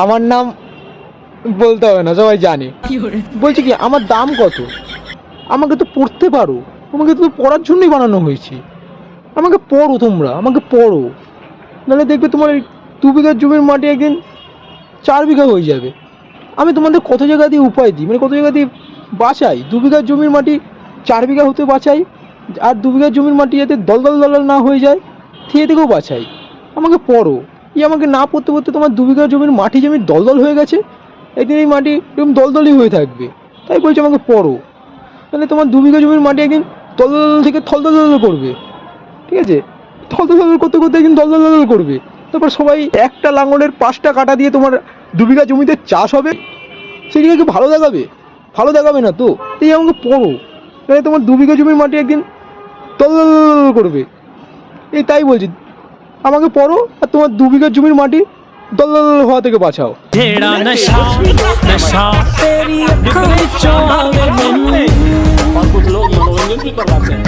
আমার নাম বলতে হবে না, সবাই জানে। বলছি কি, আমার দাম কত? আমাকে তো পড়তে পারো, আমাকে তো পড়ার জন্যই বানানো হয়েছে। আমাকে পড়ো, তোমরা আমাকে পড়ো, নাহলে দেখবে তোমার এই 2 বিঘা জমির মাটি একদিন 4 বিঘা হয়ে যাবে। আমি তোমাদের কত জায়গা দিয়ে উপায় দিই, মানে কত জায়গা দিয়ে বাঁচাই। 2 বিঘা জমির মাটি 4 বিঘা হতে বাঁচাই, আর 2 বিঘা জমির মাটি যাতে দলদল দলদল না হয়ে যায় সেই দিকেও বাঁচাই। আমাকে পড়ো। আমাকে না পড়তে পড়তে তোমার 2 বিঘা জমির মাটি জমির দলদল হয়ে গেছে, একদিন এই মাটি এরকম দলদলই হয়ে থাকবে। তাই বলছি আমাকে পড়ো, তাহলে তোমার 2 বিঘা জমির মাটি একদিন দলদল থেকে থলদল করবে। ঠিক আছে, থলদল করতে করতে একদিন দলদল করবে। তারপর সবাই একটা লাঙলের 5টা কাটা দিয়ে তোমার 2 বিঘা জমিতে চাষ হবে, সেদিকে কি ভালো দেখাবে? ভালো দেখাবে না তো। এই আমাকে পড়ো, তাহলে তোমার 2 বিঘা জমির মাটি একদিন দলদল করবে। এই তাই বলছি, আমাকে পড়ো আর তোমার 2 বিঘা জমির মাটি দলদল হওয়া থেকে বাঁচাও। और कुछ लोग मनोरंजन भी करवाते हैं।